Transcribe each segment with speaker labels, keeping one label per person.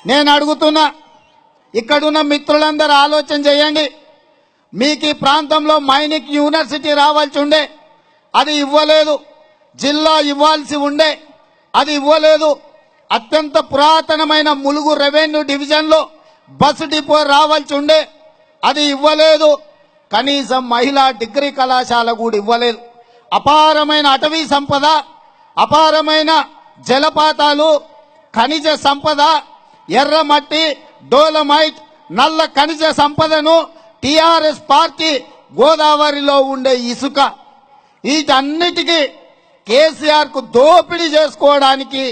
Speaker 1: నేను అడుగుతున్నా, ఇక్కడున్న మిత్రులందరూ ఆలోచన చేయండి. మీకు ఈ ప్రాంతంలో మైనింగ్ యూనివర్సిటీ రావాల్సి ఉండే, అది ఇవ్వలేదు. జిల్లా ఇవ్వాల్సి ఉండే, అది ఇవ్వలేదు. అత్యంత పురాతనమైన ములుగు రెవెన్యూ డివిజన్లో బస్సు డిపో రావాల్సి ఉండే, అది ఇవ్వలేదు. కనీసం మహిళా డిగ్రీ కళాశాల కూడా ఇవ్వలేదు. అపారమైన అటవీ సంపద, అపారమైన జలపాతాలు, ఖనిజ సంపద, ఎర్రమట్టి, డోలమైట్, నల్ల ఖనిజ సంపదను టిఆర్ఎస్ పార్టీ గోదావరిలో ఉండే ఇసుక, వీటన్నిటికీ కేసీఆర్ కు దోపిడీ చేసుకోవడానికి,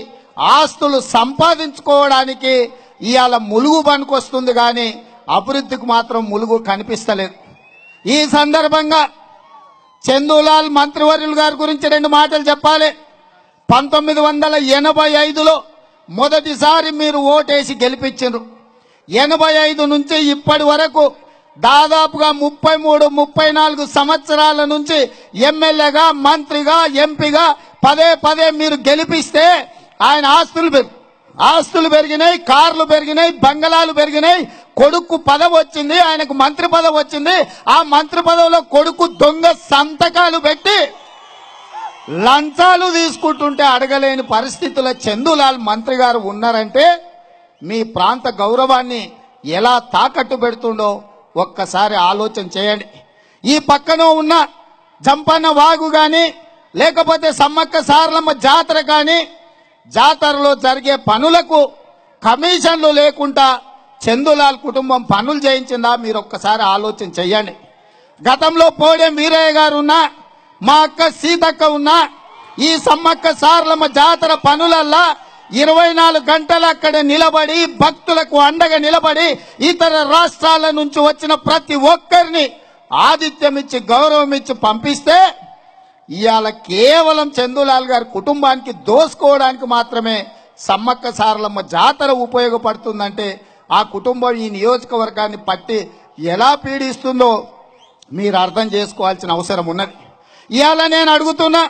Speaker 1: ఆస్తులు సంపాదించుకోవడానికి ఇవాళ ములుగు పనికొస్తుంది, కానీ అభివృద్ధికి మాత్రం ములుగు కనిపిస్తలేదు. ఈ సందర్భంగా చందూలాల్ మంత్రివర్యులు గారి గురించి 2 మాటలు చెప్పాలి. 1985లో మొదటిసారి మీరు ఓటేసి గెలిపించారు. 85 నుంచి ఇప్పటి వరకు దాదాపుగా 33-34 సంవత్సరాల నుంచి ఎమ్మెల్యేగా, మంత్రిగా, ఎంపీగా పదే మీరు గెలిపిస్తే ఆయన ఆస్తులు పెరిగినాయి, కార్లు పెరిగినాయి, బంగళాలు పెరిగినాయి. కొడుకు పదవి వచ్చింది, ఆయనకు మంత్రి పదవి వచ్చింది. ఆ మంత్రి పదవిలో కొడుకు దొంగ సంతకాలు పెట్టి లంచాలు తీసుకుంటుంటే అడగలేని పరిస్థితుల చందూలాల్ మంత్రి గారు ఉన్నారంటే మీ ప్రాంత గౌరవాన్ని ఎలా తాకట్టు పెడుతుండో ఒక్కసారి ఆలోచన చేయండి. ఈ పక్కన ఉన్న జంపన్న వాగు కానీ, లేకపోతే సమ్మక్క సారలమ్మ జాతర కానీ, జాతరలో జరిగే పనులకు కమిషన్లు లేకుండా చందూలాల్ కుటుంబం పనులు చేయించిందా మీరు ఒక్కసారి ఆలోచన చెయ్యండి. గతంలో పోడెం వీరయ్య గారు ఉన్నా, మా అక్క సీతక్క ఉన్నా, ఈ సమ్మక్క సారలమ్మ జాతర పనులల్లా 24 గంటలు అక్కడ నిలబడి భక్తులకు అండగా నిలబడి ఇతర రాష్ట్రాల నుంచి వచ్చిన ప్రతి ఒక్కరిని ఆతిథ్యం ఇచ్చి గౌరవం ఇచ్చి పంపిస్తే ఇవాళ కేవలం చందూలాల్ గారి కుటుంబానికి దోసుకోవడానికి మాత్రమే సమ్మక్క సారలమ్మ జాతర ఉపయోగపడుతుందంటే ఆ కుటుంబం ఈ నియోజకవర్గాన్ని పట్టి ఎలా పీడిస్తుందో మీరు అర్థం చేసుకోవాల్సిన అవసరం ఉన్నది. ఇవాళ నేను అడుగుతున్నా,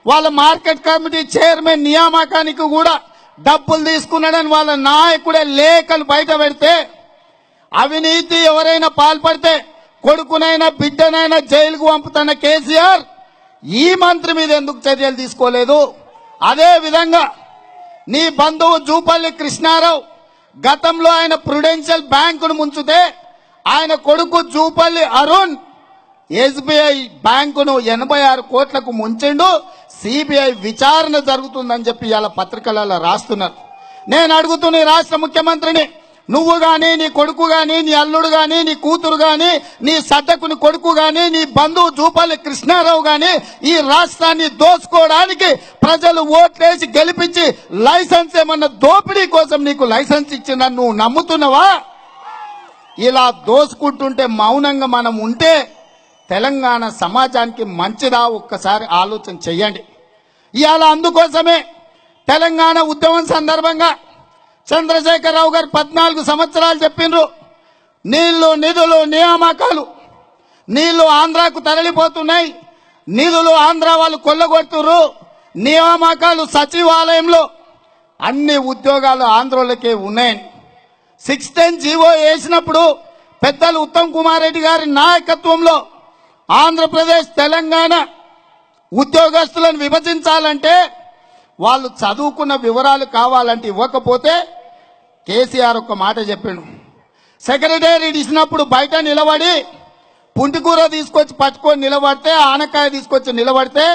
Speaker 1: వాళ్ళ మార్కెట్ కమిటీ చైర్మన్ నియామకానికి కూడా డబ్బులు తీసుకున్నాడని వాళ్ళ నాయకుడే లేఖలు బయట పెడితే, అవినీతి ఎవరైనా పాల్పడితే కొడుకునైనా బిడ్డనైనా జైలుకు పంపుతున్న కేసీఆర్ ఈ మంత్రి మీద ఎందుకు చర్యలు తీసుకోలేదు? అదే విధంగా నీ బంధువు జూపల్లి కృష్ణారావు గతంలో ఆయన ప్రుడెన్షియల్ బ్యాంకును ముంచితే ఆయన కొడుకు జూపల్లి అరుణ్ ఎస్బీఐ బ్యాంకును 86 కోట్లకు ముంచిండు. సిబిఐ విచారణ జరుగుతుందని చెప్పి ఇలా పత్రికలలో రాస్తున్నారు. నేను అడుగుతున్న రాష్ట్ర ముఖ్యమంత్రిని, నువ్వు గాని, నీ కొడుకు గాని, నీ అల్లుడు గాని, నీ కూతురు గాని, నీ సడ్డకుని కొడుకు గాని, నీ బంధువు జూపల్లి కృష్ణారావు గాని ఈ రాష్ట్రాన్ని దోచుకోవడానికి ప్రజలు ఓట్లేసి గెలిపించి లైసెన్స్ ఏమన్నా దోపిడీ కోసం నీకు లైసెన్స్ ఇచ్చిన నువ్వు నమ్ముతున్నావా? ఇలా దోచుకుంటుంటే మౌనంగా మనం ఉంటే తెలంగాణ సమాజానికి మంచిదా? ఒక్కసారి ఆలోచన చెయ్యండి. ఇవాళ అందుకోసమే తెలంగాణ ఉద్యమం సందర్భంగా చంద్రశేఖరరావు గారు 14 సంవత్సరాలు చెప్పిండ్రు, నీళ్లు, నిధులు, నియామకాలు, నీళ్లు ఆంధ్రాకు తరలిపోతున్నాయి, నిధులు ఆంధ్ర వాళ్ళు కొల్లగొడుతున్నారు, నియామకాలు సచివాలయంలో అన్ని ఉద్యోగాలు ఆంధ్రలకే ఉన్నాయని 610 జీవో వేసినప్పుడు పెద్దలు ఉత్తమ్ కుమార్ రెడ్డి గారి నాయకత్వంలో ఆంధ్రప్రదేశ్ తెలంగాణ ఉద్యోగస్తులను విభజించాలంటే వాళ్ళు చదువుకున్న వివరాలు కావాలంటే ఇవ్వకపోతే కేసీఆర్ ఒక మాట చెప్పిండు. సెక్రటేరియట్ ఇచ్చినప్పుడు బయట నిలబడి పుంటికూర తీసుకొచ్చి పట్టుకొని నిలబడితే, ఆనకాయ తీసుకొచ్చి నిలబడితే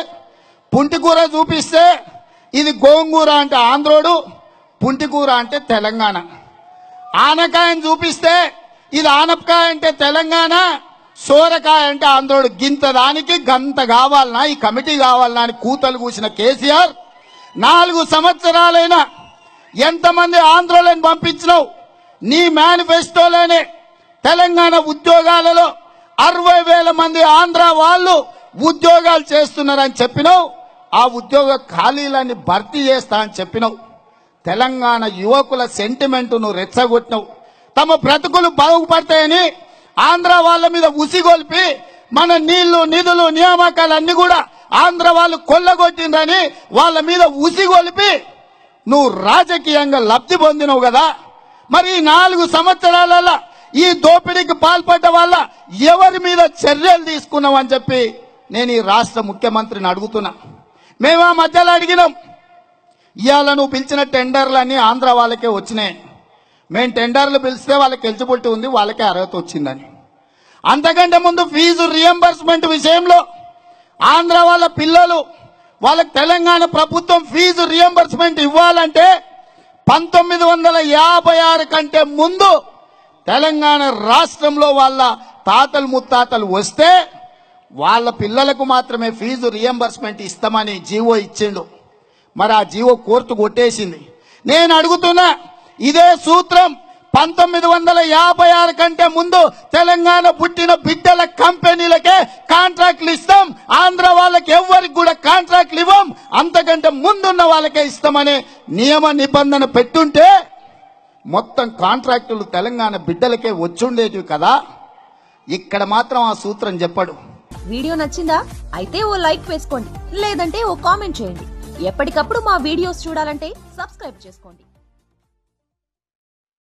Speaker 1: పుంటికూర చూపిస్తే ఇది గోంగూర అంటే ఆంధ్రోడు, పుంటికూర అంటే తెలంగాణ. ఆనకాయని చూపిస్తే ఇది ఆనపకాయ అంటే తెలంగాణ, సోరకాయ అంటే ఆంధ్రోడు. గింత దానికి గంత కావాలనా, ఈ కమిటీ కావాలనా అని కూతలు కూసిన కేసీఆర్ 4 సంవత్సరాలైనా ఎంతమంది ఆంధ్రోలను పంపించినావు? నీ మేనిఫెస్టోలోనే తెలంగాణ ఉద్యోగాలలో 60,000 మంది ఆంధ్ర వాళ్ళు ఉద్యోగాలు చేస్తున్నారని చెప్పినావు. ఆ ఉద్యోగ ఖాళీలన్నీ భర్తీ చేస్తా అని చెప్పినావు. తెలంగాణ యువకుల సెంటిమెంట్ను రెచ్చగొట్టినావు. తమ బ్రతుకులు బాగుపడతాయని ఆంధ్ర వాళ్ళ మీద ఉసిగొల్పి మన నీళ్లు నిధులు నియామకాలు అన్ని కూడా ఆంధ్ర వాళ్ళు కొల్లగొట్టిందని వాళ్ళ మీద ఉసిగొలిపి నువ్వు రాజకీయంగా లబ్ధి పొందినవు కదా. మరి ఈ 4 సంవత్సరాలలో ఈ దోపిడీకి పాల్పడ్డ వాళ్ళ ఎవరి మీద చర్యలు తీసుకున్నావు అని చెప్పి నేను ఈ రాష్ట్ర ముఖ్యమంత్రిని అడుగుతున్నా. మేము ఆ మధ్యలో అడిగినాం, ఇవాళ నువ్వు పిలిచిన టెండర్లన్నీ ఆంధ్ర వాళ్ళకే వచ్చినాయి. మేము టెండర్లు పిలిస్తే వాళ్ళకి ఎలిజిబిలిటీ ఉంది, వాళ్ళకే అర్హత వచ్చిందని. అంతకంటే ముందు ఫీజు రియంబర్స్మెంట్ విషయంలో ఆంధ్ర వాళ్ళ పిల్లలు వాళ్ళకి తెలంగాణ ప్రభుత్వం ఫీజు రియంబర్స్మెంట్ ఇవ్వాలంటే 1956 కంటే ముందు తెలంగాణ రాష్ట్రంలో వాళ్ళ తాతలు ముత్తాతలు వస్తే వాళ్ళ పిల్లలకు మాత్రమే ఫీజు రియంబర్స్మెంట్ ఇస్తామని జీవో ఇచ్చిండు. మరి ఆ జీవో కోర్టు కొట్టేసింది. నేను అడుగుతున్నా, ఇదే సూత్రం 1956 కంటే ముందు తెలంగాణ పుట్టిన బిడ్డల కంపెనీలకే కాంట్రాక్ట్లు ఇస్తాం, ఆంధ్ర వాళ్ళకి ఎవరికి కూడా కాంట్రాక్ట్లు ఇవ్వం, అంతకంటే ముందున్న వాళ్ళకే ఇస్తామనే నియమ నిబంధన పెట్టుంటే మొత్తం కాంట్రాక్టులు తెలంగాణ బిడ్డలకే వచ్చుండేటివి కదా. ఇక్కడ మాత్రం ఆ సూత్రం చెప్పడు.
Speaker 2: వీడియో నచ్చిందా? అయితే ఓ లైక్ వేసుకోండి, లేదంటే ఓ కామెంట్ చేయండి. ఎప్పటికప్పుడు మా వీడియోస్ చూడాలంటే సబ్స్క్రైబ్ చేసుకోండి.